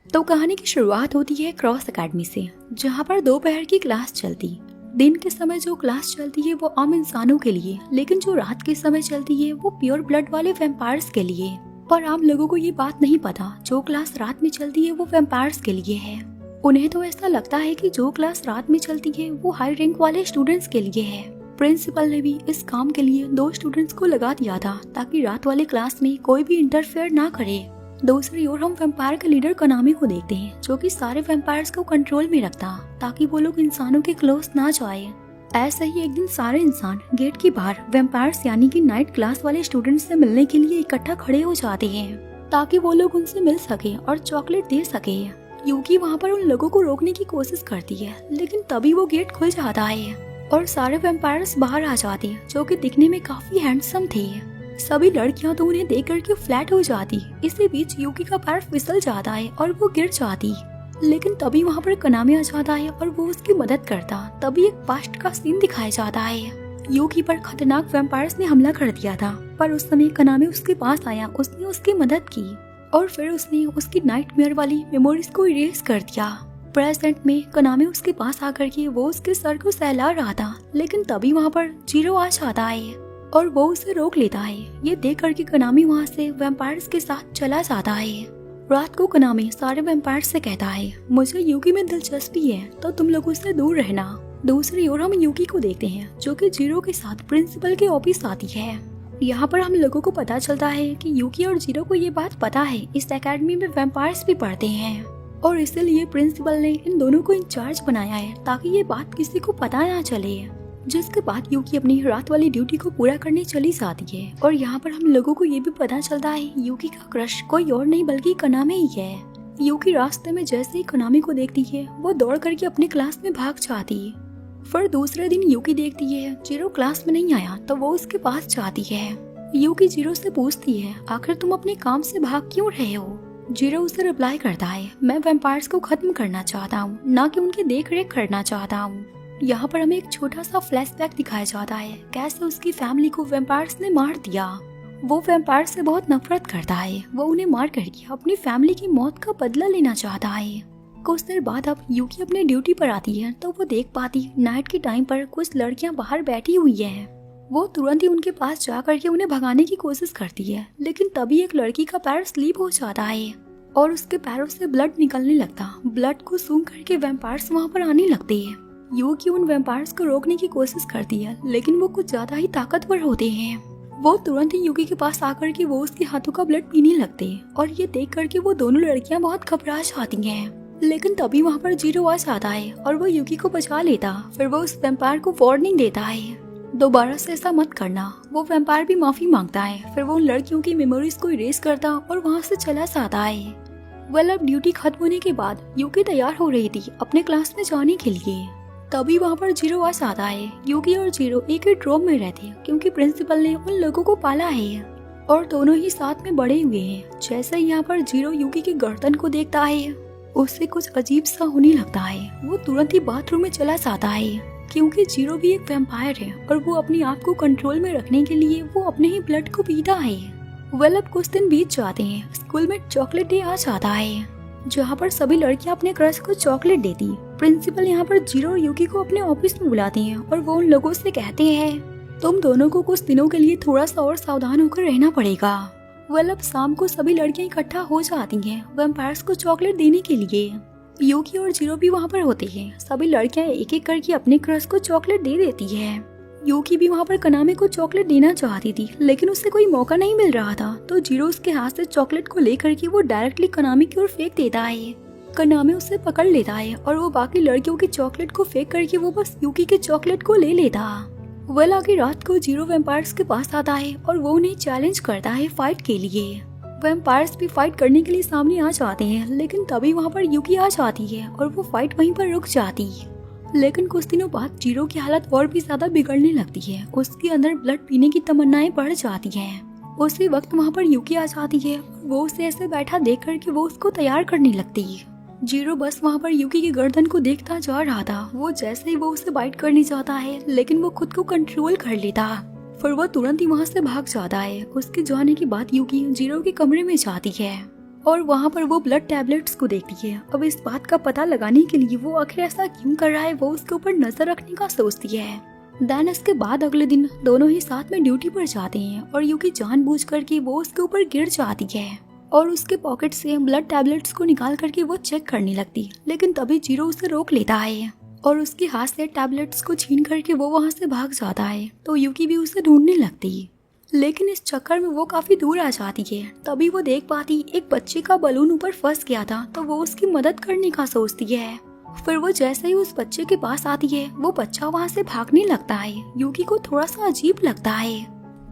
तो कहानी की शुरुआत होती है क्रॉस एकेडमी से, जहाँ पर दोपहर की क्लास चलती। दिन के समय जो क्लास चलती है वो आम इंसानों के लिए, लेकिन जो रात के समय चलती है वो प्योर ब्लड वाले वैम्पायर्स के लिए। पर आम लोगों को ये बात नहीं पता, जो क्लास रात में चलती है वो वैम्पायर्स के लिए है। उन्हें तो ऐसा लगता है कि जो क्लास रात में चलती है वो हाई रैंक वाले स्टूडेंट्स के लिए है। प्रिंसिपल ने भी इस काम के लिए 2 स्टूडेंट्स को लगा दिया था, ताकि रात वाले क्लास में कोई भी इंटरफेयर ना करे। दूसरी ओर हम वैम्पायर के लीडर कनामी को देखते हैं, जो कि सारे वैम्पायर्स को कंट्रोल में रखता, ताकि वो लोग इंसानों के क्लोज ना जाए। ऐसे ही एक दिन सारे इंसान गेट के बाहर वैम्पायर्स यानी कि नाइट क्लास वाले स्टूडेंट्स से मिलने के लिए इकट्ठा खड़े हो जाते हैं, ताकि वो लोग उनसे मिल सके और चॉकलेट दे सके। यूकी वहाँ पर उन लोगों को रोकने की कोशिश करती है, लेकिन तभी वो गेट खुल जाता है और सारे वैम्पायर्स बाहर आ जाते हैं, जो कि दिखने में काफी हैंडसम थे। सभी लड़कियां तो उन्हें देख करके फ्लैट हो जाती। इसी बीच यूकी का पैर फिसल जाता है और वो गिर जाती, लेकिन तभी वहाँ पर कनामी आ जाता है और वो उसकी मदद करता। तभी एक पास्ट का सीन दिखाया जाता है। यूकी पर खतरनाक वैम्पायर्स ने हमला कर दिया था, पर उस समय कनामी उसके पास आया, उसने उसकी मदद की और फिर उसने उसकी नाइटमेयर वाली मेमोरीज को इरेज कर दिया। प्रेजेंट में कनामी उसके पास आकर के वो उसके सर को सहला रहा था, लेकिन तभी वहाँ पर जीरो आ जाता है और वो उसे रोक लेता है। ये देख करके कनामी वहाँ से वैम्पायर्स के साथ चला जाता है। रात को कनामी सारे वैम्पायर्स से कहता है, मुझे यूकी में दिलचस्पी है तो तुम लोग उससे दूर रहना। दूसरी ओर हम यूकी को देखते हैं, जो कि जीरो के साथ प्रिंसिपल के ऑफिस आती है। यहाँ पर हम लोगों को पता चलता है कि यूकी और जीरो को ये बात पता है, इस एकेडमी में वैम्पायर्स भी पढ़ते हैं और इसीलिए प्रिंसिपल ने इन दोनों को इंचार्ज बनाया है, ताकि ये बात किसी को पता ना चले। जिसके बाद यूकी अपनी रात वाली ड्यूटी को पूरा करने चली जाती है और यहाँ पर हम लोगों को ये भी पता चलता है यूकी का क्रश कोई और नहीं बल्कि कनामी ही है। यूकी रास्ते में जैसे ही कनामी को देखती है वो दौड़ करके अपने क्लास में भाग जाती है। फिर दूसरे दिन यूकी देखती है जीरो क्लास में नहीं आया, तो वो उसके पास जाती है। यूकी जीरो से पूछती है, आखिर तुम अपने काम से भाग क्यों रहे हो? जीरो उसे रिप्लाई करता है, मैं वैम्पायर्स को खत्म करना चाहता हूँ, ना कि उनकी देख रेख करना चाहता हूँ। यहाँ पर हमें एक छोटा सा फ्लैशबैक दिखाया जाता है, कैसे उसकी फैमिली को वैम्पायर्स ने मार दिया। वो वैम्पायर से बहुत नफरत करता है, वो उन्हें मार करके अपनी फैमिली की मौत का बदला लेना चाहता है। कुछ देर बाद अब यूकी अपने ड्यूटी पर आती है, तो वो देख पाती नाइट के टाइम पर कुछ लड़कियां बाहर बैठी हुई है। वो तुरंत ही उनके पास जा करके उन्हें भगाने की कोशिश करती है, लेकिन तभी एक लड़की का पैर स्लिप हो जाता है और उसके पैरों से ब्लड निकलने लगता। ब्लड को सूंघ करके वैम्पायर्स वहाँ पर आने लगते हैं। यूकी उन वैम्पायर्स को रोकने की कोशिश करती है, लेकिन वो कुछ ज्यादा ही ताकतवर होते हैं। वो तुरंत ही यूकी के पास आकर के वो उसके हाथों का ब्लड पीने लगते हैं और ये देख करके वो दोनों लड़कियां बहुत घबरा जाती हैं। लेकिन तभी वहाँ पर जीरो आ जाता है और वो यूकी को बचा लेता। फिर वो उस वैम्पायर को वार्निंग देता है, दोबारा से ऐसा मत करना। वो वैम्पायर भी माफी मांगता है। फिर वो उन लड़कियों की मेमोरीज को इरेज करता और वहाँ से चला जाता है। अब ड्यूटी खत्म होने के बाद यूकी तैयार हो रही थी अपने क्लास में जाने के लिए। तभी वहाँ पर जीरो आ जाता है। यूकी और जीरो एक ही ड्रॉप में रहते हैं, क्योंकि प्रिंसिपल ने उन लोगों को पाला है और दोनों ही साथ में बड़े हुए हैं। जैसे यहाँ पर जीरो यूकी की गर्दन को देखता है, उससे कुछ अजीब सा होने लगता है। वो तुरंत ही बाथरूम में चला जाता है, क्योंकि जीरो भी एक वैम्पायर है और वो अपने आप को कंट्रोल में रखने के लिए वो अपने ही ब्लड को पीता है। अब कुछ दिन बीत जाते हैं। स्कूल में चॉकलेट डे आ जाता है, जहाँ पर सभी लड़कियां अपने क्रश को चॉकलेट देती। प्रिंसिपल यहाँ पर जीरो और यूकी को अपने ऑफिस में बुलाते हैं और वो उन लोगों से कहते हैं, तुम दोनों को कुछ दिनों के लिए थोड़ा सा और सावधान होकर रहना पड़ेगा। अब शाम को सभी लड़कियां इकट्ठा हो जाती हैं वैम्पायर्स को चॉकलेट देने के लिए। यूकी और जीरो भी वहाँ पर होते हैं। सभी लड़कियां एक एक करके अपने क्रश को चॉकलेट दे देती है। यूकी भी वहाँ पर कनामी को चॉकलेट देना चाहती थी, लेकिन उसे कोई मौका नहीं मिल रहा था। तो जीरो उसके हाथ से चॉकलेट को लेकर के वो डायरेक्टली कनामी की ओर फेंक देता है। कनामी उसे पकड़ लेता है और वो बाकी लड़कियों की चॉकलेट को फेंक करके वो बस यूकी के चॉकलेट को ले लेता। आगे रात को जीरो वैम्पायर्स के पास आता है और वो उन्हें चैलेंज करता है फाइट के लिए। वैम्पायर्स भी फाइट करने के लिए सामने आ जाते हैं, लेकिन तभी वहाँ पर यूकी आ जाती है और वो फाइट वहीं पर रुक जाती है। लेकिन कुछ दिनों बाद जीरो की हालत और भी ज्यादा बिगड़ने लगती है। उसके अंदर ब्लड पीने की तमन्नाएं बढ़ जाती हैं। उसी वक्त वहाँ पर यूकी आ जाती है। वो उसे ऐसे बैठा देख कर के वो उसको तैयार करने लगती है। जीरो बस वहाँ पर यूकी की गर्दन को देखता जा रहा था। वो जैसे ही वो उसे बाइट करने जाता है, लेकिन वो खुद को कंट्रोल कर लेता। फिर वो तुरंत ही वहाँ से भाग जाता है। उसके जाने के बाद यूकी जीरो के कमरे में जाती है। और वहाँ पर वो ब्लड टैबलेट्स को देखती है। अब इस बात का पता लगाने के लिए वो आखिर ऐसा क्यों कर रहा है, वो उसके ऊपर नजर रखने का सोचती है। देन इसके बाद अगले दिन दोनों ही साथ में ड्यूटी पर जाते हैं और यूकी जानबूझ करके वो उसके ऊपर गिर जाती है और उसके पॉकेट से ब्लड टैबलेट्स को निकाल करके वो चेक करने लगती, लेकिन तभी जीरो उसे रोक लेता है और उसके हाथ से टैबलेट्स को छीन करके वो वहाँ से भाग जाता है। तो यूकी भी उसे ढूंढने लगती, लेकिन इस चक्कर में वो काफी दूर आ जाती है। तभी वो देख पाती एक बच्चे का बलून ऊपर फंस गया था, तो वो उसकी मदद करने का सोचती है। फिर वो जैसे ही उस बच्चे के पास आती है वो बच्चा वहाँ से भागने लगता है। यूकी को थोड़ा सा अजीब लगता है,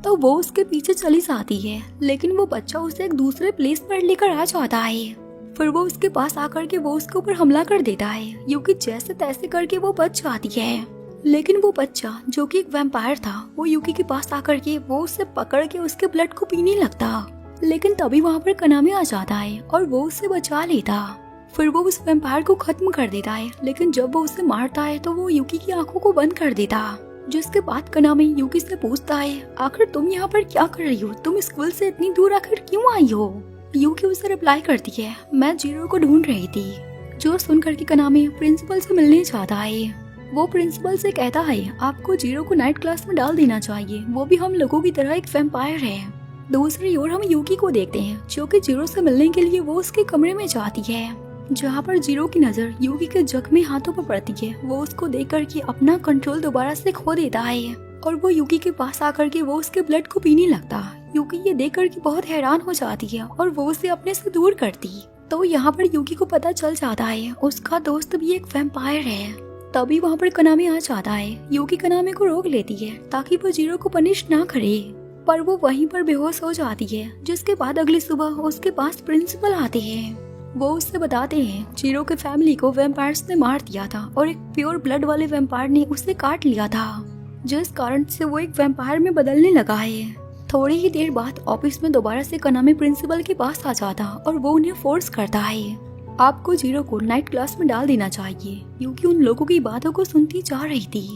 तो वो उसके पीछे चली जाती है, लेकिन वो बच्चा उसे एक दूसरे प्लेस पर लेकर आ जाता है। फिर वो उसके पास आकर के वो उसके ऊपर हमला कर देता है। यूकी जैसे तैसे करके वो बच जाती है, लेकिन वो बच्चा जो कि एक वैम्पायर था वो यूकी के पास आकर के वो उसे पकड़ के उसके ब्लड को पीने लगता, लेकिन तभी वहाँ पर कनामी आ जाता है और वो उसे बचा लेता। फिर वो उस वैम्पायर को खत्म कर देता है, लेकिन जब वो उसे मारता है तो वो यूकी की आंखों को बंद कर देता। जिसके बाद कनामी यूकी से पूछता है, आखिर तुम यहाँ पर क्या कर रही हो, तुम स्कूल से इतनी दूर आखिर क्यों आई हो। यूकी उसे रिप्लाई करती है, मैं जीरो को ढूंढ रही थी। जो सुन करके कनामी प्रिंसिपल से मिलने जाता है। वो प्रिंसिपल से कहता है, आपको जीरो को नाइट क्लास में डाल देना चाहिए, वो भी हम लोगों की तरह एक वैम्पायर है। दूसरी ओर हम यूकी को देखते हैं जो कि जीरो से मिलने के लिए वो उसके कमरे में जाती है, जहाँ पर जीरो की नजर यूकी के जख्मी हाथों पर पड़ती है। वो उसको देख करके अपना कंट्रोल दोबारा से खो देता है और वो यूकी के पास आकर के वो उसके ब्लड को पीने लगता। यूकी ये देख करके बहुत हैरान हो जाती है और वो उसे अपने से दूर करती। तो यहाँ पर यूकी को पता चल जाता है उसका दोस्त भी एक वैम्पायर है। तभी वहाँ पर कनामी आ जाता है। यूकी कनामी को रोक लेती है ताकि वो जीरो को पनिश ना करे, पर वो वहीं पर बेहोश हो जाती है। जिसके बाद अगली सुबह उसके पास प्रिंसिपल आते हैं। वो उससे बताते हैं जीरो के फैमिली को वैम्पायर्स ने मार दिया था और एक प्योर ब्लड वाले वैम्पायर ने उसे काट लिया था, जिस कारण से वो एक वैम्पायर में बदलने लगा है। थोड़ी ही देर बाद ऑफिस में दोबारा से कनामी प्रिंसिपल के पास आ जाता और वो उन्हें फोर्स करता है, आपको जीरो को नाइट क्लास में डाल देना चाहिए। यूकी उन लोगों की बातों को सुनती जा रही थी।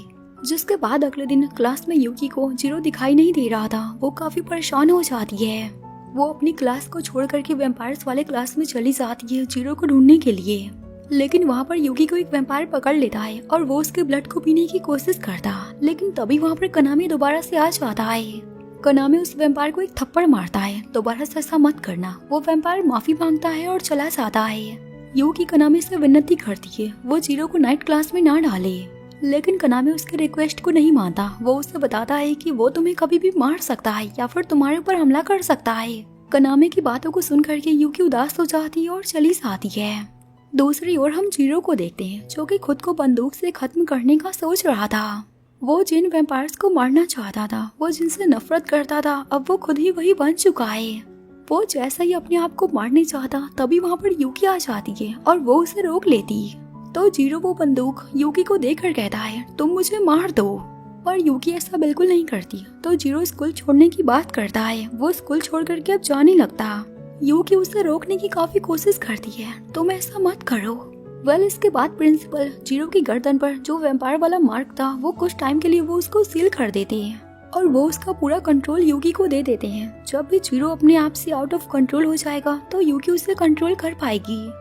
जिसके बाद अगले दिन क्लास में यूकी को जीरो दिखाई नहीं दे रहा था। वो काफी परेशान हो जाती है। वो अपनी क्लास को छोड़ करके वैम्पायर्स वाले क्लास में चली जाती है जीरो को ढूंढने के लिए, लेकिन वहाँ पर यूकी को एक वैम्पायर पकड़ लेता है और वो उसके ब्लड को पीने की कोशिश करता, लेकिन तभी वहाँ पर कनामी दोबारा से आ जाता है। कनामी उस वैम्पायर को एक थप्पड़ मारता है, दोबारा से ऐसा मत करना। वो वैम्पायर माफी मांगता है और चला जाता है। यूकी कनामी से विनती करती है वो जीरो को नाइट क्लास में ना डाले, लेकिन कनामी उसके रिक्वेस्ट को नहीं मानता। वो उसे बताता है कि वो तुम्हें कभी भी मार सकता है या फिर तुम्हारे ऊपर हमला कर सकता है। कनामी की बातों को सुन करके यूकी उदास हो जाती है और चली जाती है। दूसरी ओर हम जीरो को देखते हैं जो कि खुद को बंदूक से खत्म करने का सोच रहा था। वो जिन वैम्पायर्स को मारना चाहता था, वो जिनसे नफरत करता था, अब वो खुद ही वही बन चुका है। वो जैसा ही अपने आप को मारने चाहता तभी वहाँ पर यूकी आ जाती है और वो उसे रोक लेती। तो जीरो वो बंदूक यूकी को देकर कहता है, तुम मुझे मार दो, पर यूकी ऐसा बिल्कुल नहीं करती। तो जीरो स्कूल छोड़ने की बात करता है। वो स्कूल छोड़ करके अब जाने लगता। यूकी उसे रोकने की काफी कोशिश करती है, तुम ऐसा मत करो। इसके बाद प्रिंसिपल जीरो की गर्दन पर जो वैम्पायर वाला मार्क था वो कुछ टाइम के लिए वो उसको सील कर देते हैं और वो उसका पूरा कंट्रोल यूकी को दे देते हैं। जब भी जीरो अपने आप से आउट ऑफ कंट्रोल हो जाएगा तो यूकी उसे कंट्रोल कर पाएगी।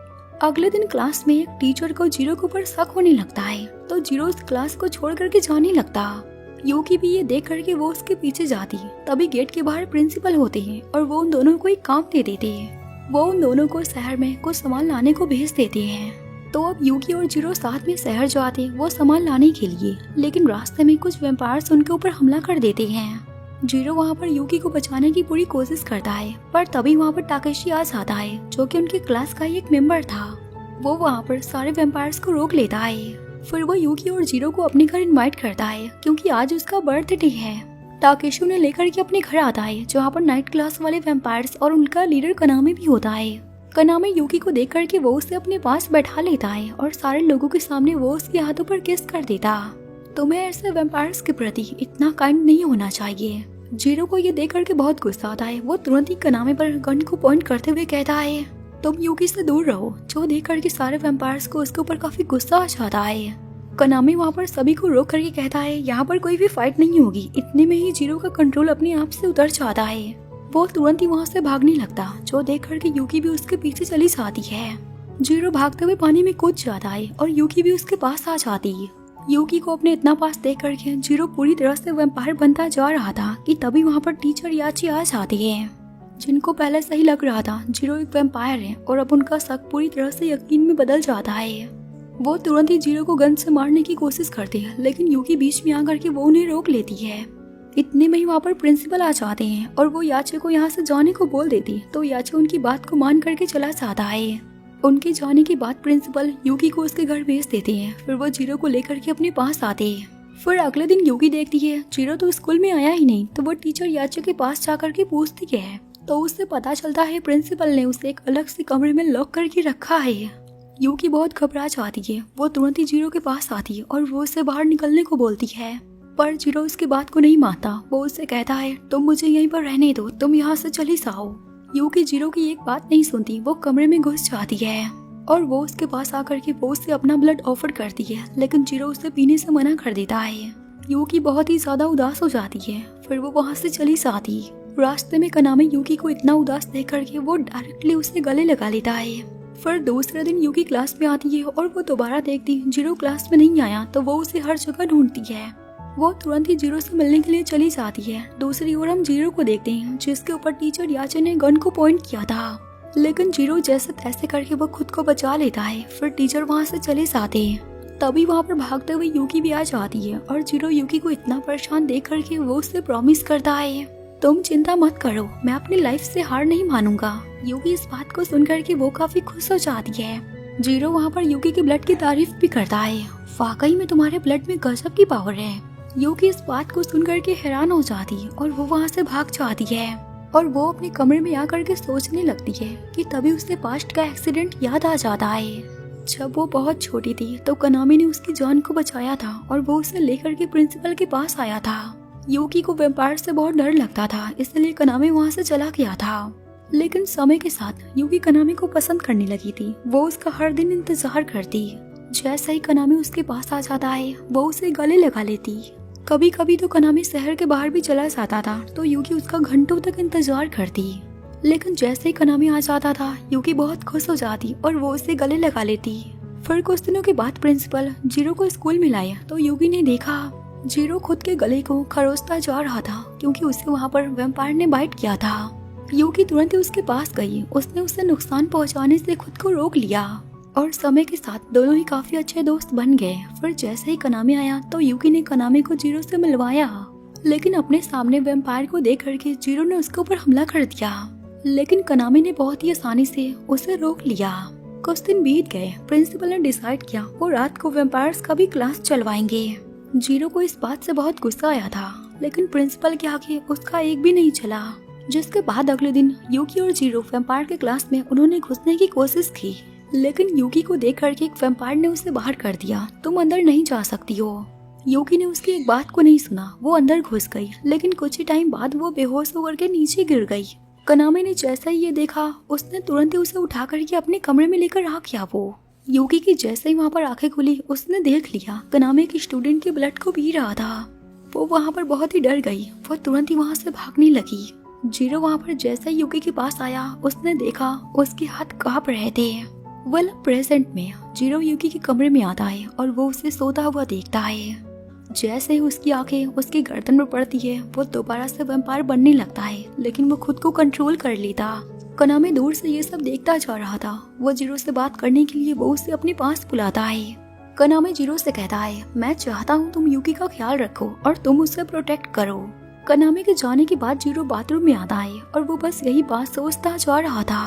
अगले दिन क्लास में एक टीचर को जीरो के ऊपर शक होने लगता है, तो जीरो उस क्लास को छोड़ करके जाने लगता। यूकी भी ये देख करके वो उसके पीछे जाती। तभी गेट के बाहर प्रिंसिपल होते हैं और वो उन दोनों को एक काम दे देते हैं। वो उन दोनों को शहर में कुछ सामान लाने को भेज देते हैं। तो अब यूकी और जीरो साथ में शहर जाते वो सामान लाने के लिए, लेकिन रास्ते में कुछ वैम्पायर्स उनके ऊपर हमला कर देते हैं। जीरो वहाँ पर यूकी को बचाने की पूरी कोशिश करता है, पर तभी वहाँ पर टाकेशी आ जाता है जो कि उनके क्लास का ही एक मेंबर था। वो वहाँ पर सारे वैम्पायर्स को रोक लेता है। फिर वो यूकी और जीरो को अपने घर इनवाइट करता है क्योंकि आज उसका बर्थडे है। टाकेशी उन्हें लेकर के अपने घर आता है जहाँ पर नाइट क्लास वाले वैम्पायर्स और उनका लीडर कनामी भी होता है। कनामी यूकी को देख करके वो उसे अपने पास बैठा लेता है और सारे लोगों के सामने वो उसके हाथों पर किस कर देता। तुम्हें ऐसे वैम्पायर्स के प्रति इतना काइंड नहीं होना चाहिए। जीरो को ये देख करके बहुत गुस्सा आता है। वो तुरंत ही कनामी पर गन को पॉइंट करते हुए कहता है, तुम यूकी से दूर रहो। जो देख करके सारे वैम्पायर्स को उसके ऊपर काफी गुस्सा आ जाता है। कनामी वहाँ पर सभी को रोक करके कहता है, यहाँ पर कोई भी फाइट नहीं होगी। इतने में ही जीरो का कंट्रोल अपने आप से उतर जाता है। वो तुरंत ही वहाँ से भागने लगता, जो देख कर के यूकी भी उसके पीछे चली जाती है। जीरो भागते हुए पानी में कूद जाता है और यूकी भी उसके पास आ जाती। यूकी को अपने इतना पास देख करके जीरो पूरी तरह से वैम्पायर बनता जा रहा था कि तभी वहाँ पर टीचर याची आ जाती है, जिनको पहले सही लग रहा था जीरो एक वैम्पायर है और अब उनका शक पूरी तरह से यकीन में बदल जाता है। वो तुरंत ही जीरो को गन से मारने की कोशिश करते हैं, लेकिन यूकी बीच में आकर के वो उन्हें रोक लेती है। इतने में ही वहाँ पर प्रिंसिपल आ जाते हैं और वो याचे को यहाँ से जाने को बोल देती, तो याचे उनकी बात को मान करके चला जाता है। उनके जाने के बाद प्रिंसिपल यूकी को उसके घर भेज देते हैं। फिर वो जीरो को लेकर के अपने पास आते हैं। फिर अगले दिन यूकी देखती है जीरो तो स्कूल में आया ही नहीं, तो वो टीचर याचे के पास जाकर के पूछती है, तो उससे पता चलता है प्रिंसिपल ने उसे एक अलग से कमरे में लॉक करके रखा है। यूकी बहुत घबरा जाती है। वो तुरंत ही जीरो के पास आती है और वो उसे बाहर निकलने को बोलती है, पर जीरो उसकी बात को नहीं मानता। वो उससे कहता है तुम मुझे यहीं पर रहने दो, तुम यहाँ से चली जाओ। यूकी जीरो की एक बात नहीं सुनती, वो कमरे में घुस जाती है और वो उसके पास आकर के वो उससे अपना ब्लड ऑफर करती है, लेकिन जीरो उसे पीने से मना कर देता है। यूकी बहुत ही ज्यादा उदास हो जाती है। फिर वो वहाँ से चली जाती। रास्ते में कनामी यूकी को इतना उदास देख करके वो डायरेक्टली उसे गले लगा लेता है। फिर दूसरे दिन यूकी क्लास में आती है और वो दोबारा देखती जीरो क्लास में नहीं आया, तो वो उसे हर जगह ढूंढती है। वो तुरंत ही जीरो से मिलने के लिए चली जाती है। दूसरी ओर हम जीरो को देखते हैं, जिसके ऊपर टीचर याचे ने गन को पॉइंट किया था, लेकिन जीरो जैसे तैसे करके वो खुद को बचा लेता है। फिर टीचर वहाँ से चले जाते हैं। तभी वहाँ पर भागते हुए यूकी भी आ जाती है और जीरो यूकी को इतना परेशान देख करके वो उससे प्रॉमिस करता है, तुम चिंता मत करो, मैं अपनी लाइफ से हार नहीं मानूंगा। यूकी इस बात को सुनकर के वो काफी खुश हो जाती है। जीरो वहाँ पर यूकी के ब्लड की तारीफ भी करता है, वाकई में तुम्हारे ब्लड में गजब की पावर है। यूकी इस बात को सुनकर के हैरान हो जाती है और वो वहाँ से भाग जाती है और वो अपने कमरे में आकर के सोचने लगती है कि तभी उसे पास्ट का एक्सीडेंट याद आ जाता है। जब वो बहुत छोटी थी तो कनामी ने उसकी जान को बचाया था और वो उसे लेकर के प्रिंसिपल के पास आया था। यूकी को वैम्पायर से बहुत डर लगता था, इसलिए कनामी वहाँ से चला गया था। लेकिन समय के साथ यूकी कनामी को पसंद करने लगी थी। वो उसका हर दिन इंतजार करती। जैसा ही कनामी उसके पास आ जाता है वो उसे गले लगा लेती। कभी कभी तो कनामी शहर के बाहर भी चला जाता था, तो यूकी उसका घंटों तक इंतजार करती। लेकिन जैसे ही कनामी आ जाता था यूकी बहुत खुश हो जाती और वो उसे गले लगा लेती। फिर कुछ दिनों के बाद प्रिंसिपल जीरो को स्कूल में लाया, तो यूकी ने देखा जीरो खुद के गले को खरोचता जा रहा था, क्योंकि उसे वहाँ पर वैम्पायर ने बाइट किया था। यूकी तुरंत ही उसके पास गई। उसने उसे नुकसान पहुँचाने से खुद को रोक लिया और समय के साथ दोनों ही काफी अच्छे दोस्त बन गए। फिर जैसे ही कनामी आया तो यूकी ने कनामी को जीरो से मिलवाया, लेकिन अपने सामने वैम्पायर को देख करके जीरो ने उसके ऊपर हमला कर दिया, लेकिन कनामी ने बहुत ही आसानी से उसे रोक लिया। कुछ दिन बीत गए। प्रिंसिपल ने डिसाइड किया वो रात को वैम्पायर्स का भी क्लास चलवाएंगे। जीरो को इस बात से बहुत गुस्सा आया था, लेकिन प्रिंसिपल के आगे उसका एक भी नहीं चला। जिसके बाद अगले दिन यूकी और जीरो वैम्पायर के क्लास में उन्होंने घुसने की कोशिश की, लेकिन यूकी को देख करके एक वैम्पायर ने उसे बाहर कर दिया, तुम अंदर नहीं जा सकती हो। यूकी ने उसकी एक बात को नहीं सुना, वो अंदर घुस गई, लेकिन कुछ ही टाइम बाद वो बेहोश होकर के नीचे गिर गई। कनामी ने जैसा ही ये देखा उसने तुरंत ही उसे उठा करके अपने कमरे में लेकर आ गया। वो यूकी की जैसे ही वहाँ पर आंखें खुली उसने देख लिया कनामी के स्टूडेंट के ब्लड को पी रहा था। वो वहाँ पर बहुत ही डर गई। वो तुरंत ही वहाँ से भागने लगी। जीरो वहाँ पर जैसे ही यूकी के पास आया उसने देखा उसके हाथ कांप रहे थे। वेल प्रेजेंट में जीरो यूकी के कमरे में आता है और वो उसे सोता हुआ देखता है। जैसे ही उसकी आंखें उसकी गर्दन पर पड़ती है वो दोबारा से वैम्पायर बनने लगता है, लेकिन वो खुद को कंट्रोल कर लेता। कनामी दूर से ये सब देखता जा रहा था। वो जीरो से बात करने के लिए वो उसे अपने पास बुलाता है। कनामी जीरो से कहता है मैं चाहता हूँ तुम यूकी का ख्याल रखो और तुम उसे प्रोटेक्ट करो। कनामी के जाने के बाद जीरो बाथरूम में आता है और वो बस यही बात सोचता जा रहा था,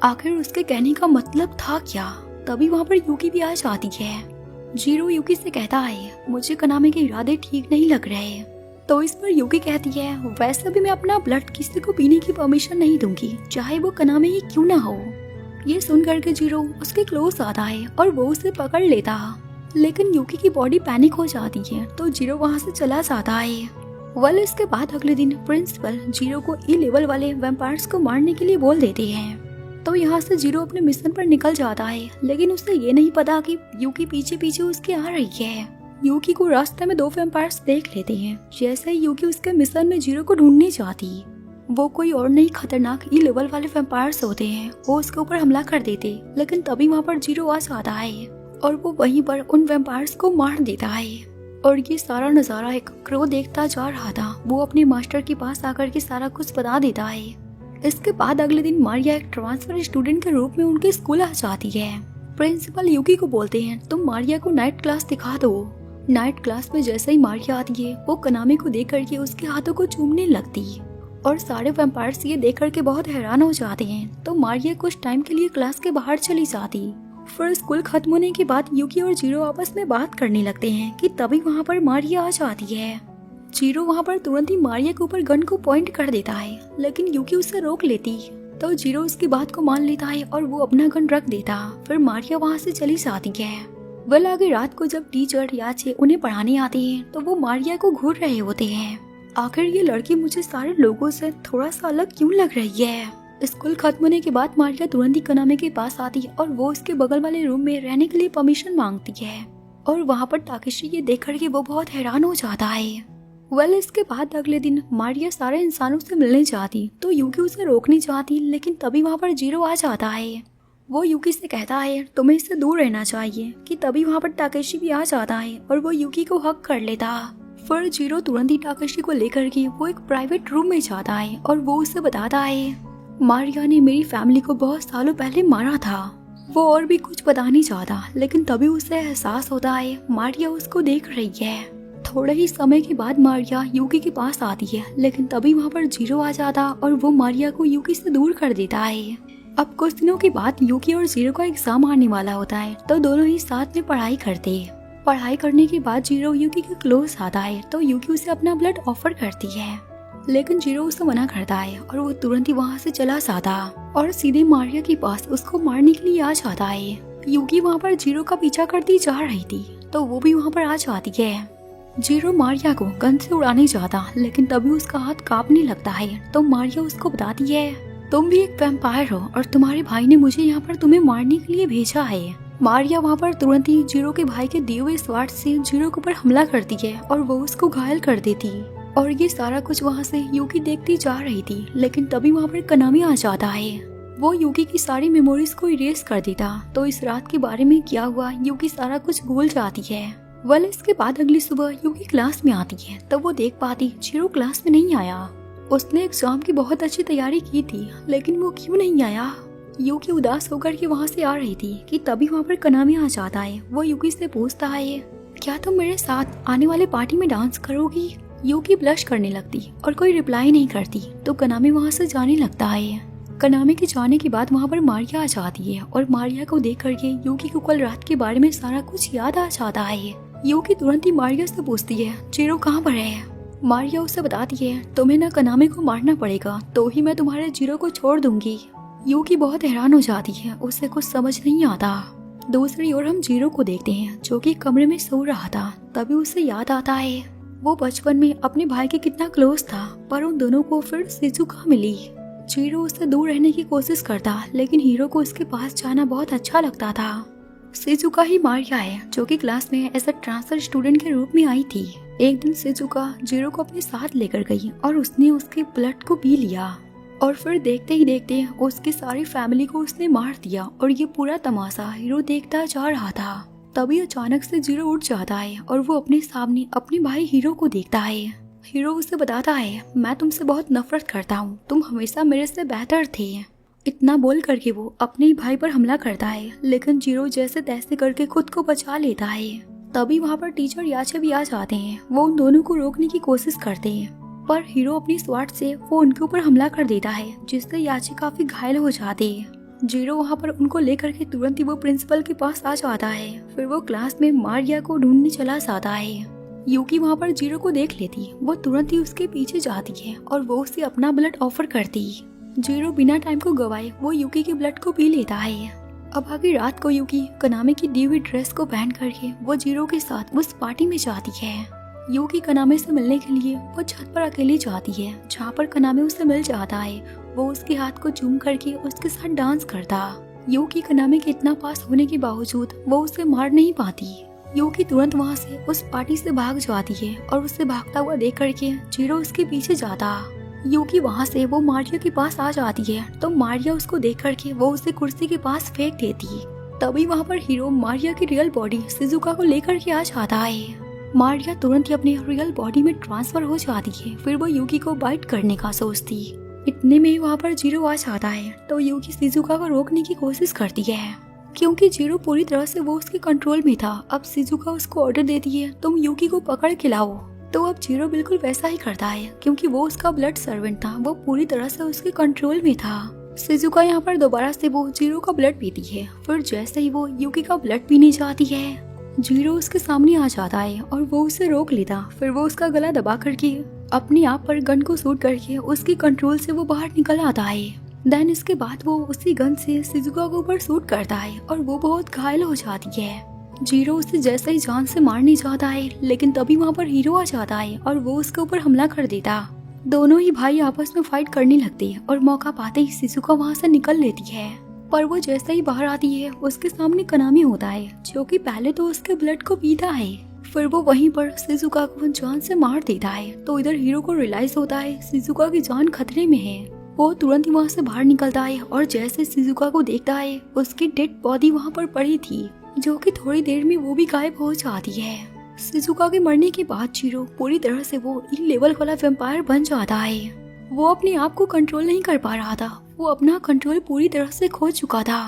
आखिर उसके कहने का मतलब था क्या। तभी वहाँ पर यूकी भी आ जाती है। जीरो यूकी से कहता है मुझे कनामी के इरादे ठीक नहीं लग रहे। तो इस पर यूकी कहती है वैसे भी मैं अपना ब्लड किसी को पीने की परमिशन नहीं दूंगी, चाहे वो कनामी ही क्यों ना हो। ये सुन करके जीरो उसके क्लोज आता है और वो उसे पकड़ लेता, लेकिन यूकी की बॉडी पैनिक हो जाती है तो जीरो वहाँ से चला जाता है। वेल इसके बाद अगले दिन प्रिंसिपल जीरो को ई लेवल वाले वैम्पायर्स को मारने के लिए बोल देते हैं। तो यहाँ से जीरो अपने मिशन पर निकल जाता है, लेकिन उसे ये नहीं पता कि यूकी पीछे पीछे उसके आ रही है। यूकी को रास्ते में दो वैम्पायर्स देख लेते हैं। जैसे ही यूकी उसके मिशन में जीरो को ढूंढने जाती, वो कोई और नहीं खतरनाक ई लेवल वाले वैम्पायर्स होते हैं। वो उसके ऊपर हमला कर देते, लेकिन तभी वहाँ पर जीरो आ जाता है और वो वहीं पर उन वैम्पायर्स को मार देता है। और ये सारा नजारा एक क्रो देखता जा रहा था। वो अपने मास्टर के पास आकर के सारा कुछ बता देता है। इसके बाद अगले दिन मारिया एक ट्रांसफर स्टूडेंट के रूप में उनके स्कूल आ जाती है। प्रिंसिपल यूकी को बोलते हैं तुम मारिया को नाइट क्लास दिखा दो। नाइट क्लास में जैसे ही मारिया आती है वो कनामी को देख करके उसके हाथों को चूमने लगती है और सारे वैम्पायर्स ये देख करके बहुत हैरान हो जाते हैं। तो मारिया कुछ टाइम के लिए क्लास के बाहर चली जाती। फिर स्कूल खत्म होने के बाद यूकी और जीरो आपस में बात करने लगते हैं कि तभी वहाँ पर मारिया आ जाती है। जीरो वहाँ पर तुरंत ही मारिया के ऊपर गन को पॉइंट कर देता है, लेकिन यूकी उसे रोक लेती। तो जीरो उसकी बात को मान लेता है और वो अपना गन रख देता। फिर मारिया वहाँ से चली जाती है। वेल आगे रात को जब टीचर याचे उन्हें पढ़ाने आते हैं तो वो मारिया को घूर रहे होते हैं। आखिर ये लड़की मुझे सारे लोगों से थोड़ा सा अलग क्यों लग रही है। स्कूल खत्म होने के बाद मारिया तुरंत ही कनामे के पास आती है और वो उसके बगल वाले रूम में रहने के लिए परमिशन मांगती है। और वहाँ पर ताकेशी ये देख करके वो बहुत हैरान हो जाता है। वेल इसके बाद अगले दिन मारिया सारे इंसानों से मिलने जाती तो यूकी उसे रोकनी चाहती, लेकिन तभी वहाँ पर जीरो आ जाता है। वो यूकी से कहता है तुम्हें इससे दूर रहना चाहिए कि तभी वहाँ पर ताकेशी भी आ जाता है और वो यूकी को हक कर लेता। फिर जीरो तुरंत ही ताकेशी को लेकर के वो एक प्राइवेट रूम में जाता है और वो उसे बताता है मारिया ने मेरी फैमिली को बहुत सालों पहले मारा था। वो और भी कुछ पता नहीं चाहता, लेकिन तभी उसे एहसास होता है मारिया उसको देख रही है। थोड़े ही समय के बाद मारिया यूकी के पास आती है, लेकिन तभी वहाँ पर जीरो आ जाता और वो मारिया को यूकी से दूर कर देता है। अब कुछ दिनों के बाद यूकी और जीरो का एग्जाम आने वाला होता है तो दोनों ही साथ में पढ़ाई करते हैं। पढ़ाई करने के बाद जीरो यूकी के क्लोज आता है तो यूकी उसे अपना ब्लड ऑफर करती है, लेकिन जीरो उसे मना करता है और वो तुरंत ही वहाँ से चला जाता और सीधे मारिया के पास उसको मारने के लिए आ जाता है। यूकी वहाँ पर जीरो का पीछा करती जा रही थी तो वो भी वहाँ पर आ जाती है। जीरो मारिया को गन से उड़ाने जाता, लेकिन तभी उसका हाथ कांपने लगता है तो मारिया उसको बताती है तुम भी एक वैम्पायर हो और तुम्हारे भाई ने मुझे यहाँ पर तुम्हें मारने के लिए भेजा है। मारिया वहाँ पर तुरंत ही जीरो के भाई के दिए हुए स्वार्थ से जीरो के ऊपर हमला करती है और वो उसको घायल कर देती। और ये सारा कुछ वहाँ से यूकी देखती जा रही थी, लेकिन तभी वहाँ पर कनामी आ जाता है। वो यूकी की सारी मेमोरीज को इरेज कर देता तो इस रात के बारे में क्या हुआ यूकी सारा कुछ भूल जाती है। वेल इसके बाद अगली सुबह यूकी क्लास में आती है तब वो देख पाती जीरो क्लास में नहीं आया। उसने एग्जाम की बहुत अच्छी तैयारी की थी, लेकिन वो क्यों नहीं आया। यूकी उदास होकर के वहाँ से आ रही थी कि तभी वहाँ पर कनामी आ जाता है। वो यूकी से पूछता है क्या तुम मेरे साथ आने वाले पार्टी में डांस करोगी। यूकी ब्लश करने लगती और कोई रिप्लाई नहीं करती तो कनामी वहाँ से जाने लगता है। कनामी के जाने के बाद वहाँ पर मारिया आ जाती है और मारिया को देख करके यूकी को कल रात के बारे में सारा कुछ याद आ जाता है। यूकी तुरंत ही मारिया से पूछती है जीरो कहाँ पर है। मारिया उसे बताती है तुम्हें ना कनामी को मारना पड़ेगा तो ही मैं तुम्हारे जीरो को छोड़ दूंगी। यूकी बहुत हैरान हो जाती है, उसे कुछ समझ नहीं आता। दूसरी ओर हम जीरो को देखते हैं जो कि कमरे में सो रहा था। तभी उसे याद आता है वो बचपन में अपने भाई के कितना क्लोज था, पर उन दोनों को फिर शिजुका मिली। जीरो उससे दूर रहने की कोशिश करता, लेकिन हीरो को उसके पास जाना बहुत अच्छा लगता था। शिजुका ही मारिया है जो कि क्लास में एज अ ट्रांसफर स्टूडेंट के रूप में आई थी। एक दिन शिजुका जीरो को अपने साथ लेकर गई और उसने उसके ब्लड को पी लिया और फिर देखते ही देखते उसकी सारी फैमिली को उसने मार दिया और ये पूरा तमाशा हीरो देखता जा रहा था। तभी अचानक से जीरो उठ जाता है और वो अपने सामने अपने भाई हीरो को देखता है। हीरो उसे बताता है मैं तुमसे बहुत नफरत करता हूँ, तुम हमेशा मेरे से बेहतर थे। इतना बोल करके वो अपने ही भाई पर हमला करता है, लेकिन जीरो जैसे तैसे करके खुद को बचा लेता है। तभी वहाँ पर टीचर याचे भी आ जाते हैं। वो उन दोनों को रोकने की कोशिश करते हैं, पर हीरो अपनी स्वार्थ से वो उनके ऊपर हमला कर देता है, जिससे याचे काफी घायल हो जाते हैं। जीरो वहाँ पर उनको लेकर के तुरंत ही वो प्रिंसिपल के पास आ जाता है। फिर वो क्लास में मारिया को ढूंढने चला जाता है। यूकी वहाँ पर जीरो को देख लेती, वो तुरंत ही उसके पीछे जाती है और वो उसे अपना ब्लड ऑफर करती। जीरो बिना टाइम को गवाए वो यूकी के ब्लड को पी लेता है। अब आगे रात को यूकी कनामे की दी हुई ड्रेस को पहन करके वो जीरो के साथ उस पार्टी में जाती है। यूकी कनामे से मिलने के लिए वो छत पर अकेली जाती है, जहाँ पर कनामे उसे मिल जाता है। वो उसके हाथ को चूम करके उसके साथ डांस करता। यूकी कनामे के इतना पास होने के बावजूद वो उसे मार नहीं पाती। यूकी तुरंत वहाँ से उस पार्टी से भाग जाती है और उसे भागता हुआ देख करके जीरो उसके पीछे जाता। यूकी वहाँ से वो मारिया के पास आ जाती है तो मारिया उसको देख करके वो उसे कुर्सी के पास फेंक देती। तभी वहाँ पर हीरो मारिया की रियल बॉडी शिजुका को लेकर के आ जाता है। मारिया तुरंत ही अपनी रियल बॉडी में ट्रांसफर हो जाती है। फिर वो यूकी को बाइट करने का सोचती। इतने में वहाँ पर जीरो आ जाता है तो यूकी शिजुका को रोकने की कोशिश करती है, क्योंकि जीरो पूरी तरह से वो उसके कंट्रोल में था। अब शिजुका उसको ऑर्डर देती है तुम यूकी को पकड़ के लाओ, तो अब जीरो बिल्कुल वैसा ही करता है, क्योंकि वो उसका ब्लड सर्वेंट था, वो पूरी तरह से उसके कंट्रोल में था। शिजुका यहाँ पर दोबारा से वो जीरो का ब्लड पीती है। फिर जैसे ही वो यूकी का ब्लड पीने जाती है, जीरो उसके सामने आ जाता है और वो उसे रोक लेता। फिर वो उसका गला दबा करके अपने आप पर गन को शूट करके उसके कंट्रोल से वो बाहर निकल आता है। देन इसके बाद वो उसी गन से शिजुका के ऊपर शूट करता है और वो बहुत घायल हो जाती है। जीरो उसे जैसे ही जान से मारने जाता है, लेकिन तभी वहाँ पर हीरो आ जाता है और वो उसके ऊपर हमला कर देता। दोनों ही भाई आपस में फाइट करने लगते हैं और मौका पाते ही शिजुका वहाँ से निकल लेती है। पर वो जैसे ही बाहर आती है उसके सामने कनामी होता है, जो कि पहले तो उसके ब्लड को पीता है। फिर वो वहीं पर शिजुका को जान से मार देता है। तो इधर हीरो को रियलाइज होता है शिजुका की जान खतरे में है। वो तुरंत ही वहाँ से बाहर निकलता है और जैसे शिजुका को देखता है उसकी डेड बॉडी वहाँ पर पड़ी थी, जो कि थोड़ी देर में वो भी गायब हो जाती है। शिजुका के मरने के बाद जीरो पूरी तरह से वो इन लेवल वाला वैम्पायर बन जाता है। वो अपने आप को कंट्रोल नहीं कर पा रहा था, वो अपना कंट्रोल पूरी तरह से खो चुका था।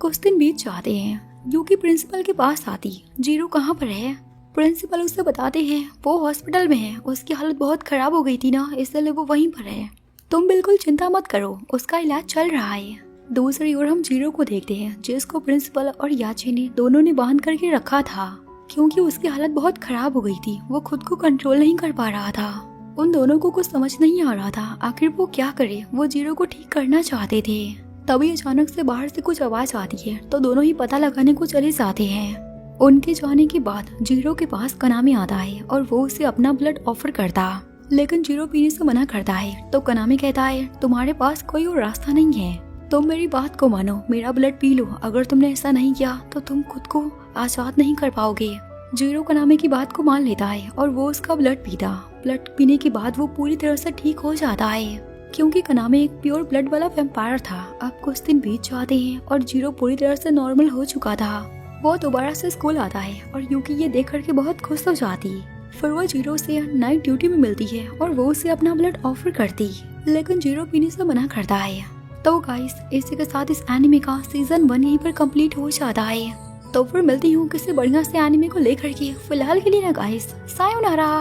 कुछ दिन बीत जाते हैं। यूकी प्रिंसिपल के पास आती, जीरो कहाँ पर है? प्रिंसिपल उसे बताते हैं वो हॉस्पिटल में है, उसकी हालत बहुत खराब हो गई थी ना, इसलिए वो वहीं पर है। तुम बिल्कुल चिंता मत करो, उसका इलाज चल रहा है। दूसरी ओर हम जीरो को देखते हैं, जिसको प्रिंसिपल और याची ने दोनों ने बांध करके रखा था, क्योंकि उसकी हालत बहुत खराब हो गई थी, वो खुद को कंट्रोल नहीं कर पा रहा था। उन दोनों को कुछ समझ नहीं आ रहा था आखिर वो क्या करे। वो जीरो को ठीक करना चाहते थे। तभी अचानक से बाहर से कुछ आवाज आती है तो दोनों ही पता लगाने को चले जाते हैं। उनके जाने के बाद जीरो के पास कनामी आता है और वो उसे अपना ब्लड ऑफर करता, लेकिन जीरो पीने से मना करता है। तो कनामी कहता है तुम्हारे पास कोई और रास्ता नहीं है, तुम मेरी बात को मानो, मेरा ब्लड पी लो। अगर तुमने ऐसा नहीं किया तो तुम खुद को आजाद नहीं कर पाओगे। जीरो कनामी की बात को मान लेता है और वो उसका ब्लड पीता। ब्लड पीने के बाद वो पूरी तरह से ठीक हो जाता है, क्योंकि कनामी एक प्योर ब्लड वाला वैम्पायर था। अब कुछ दिन बीत जाते हैं और जीरो पूरी तरह से नॉर्मल हो चुका था। वो दोबारा से स्कूल आता है और यूकी ये देख करके बहुत खुश हो जाती। फिर वो जीरो से नाइट ड्यूटी में मिलती है और वो उसे अपना ब्लड ऑफर करती, लेकिन जीरो पीने से मना करता है। तो गाइस, इसी के साथ इस एनिमे का सीजन 1 यहीं पर कंप्लीट हो जाता है। तो फिर मिलती हूँ किसी बढ़िया से एनिमे को लेकर के। फिलहाल के लिए ना गाइस, सायोनारा।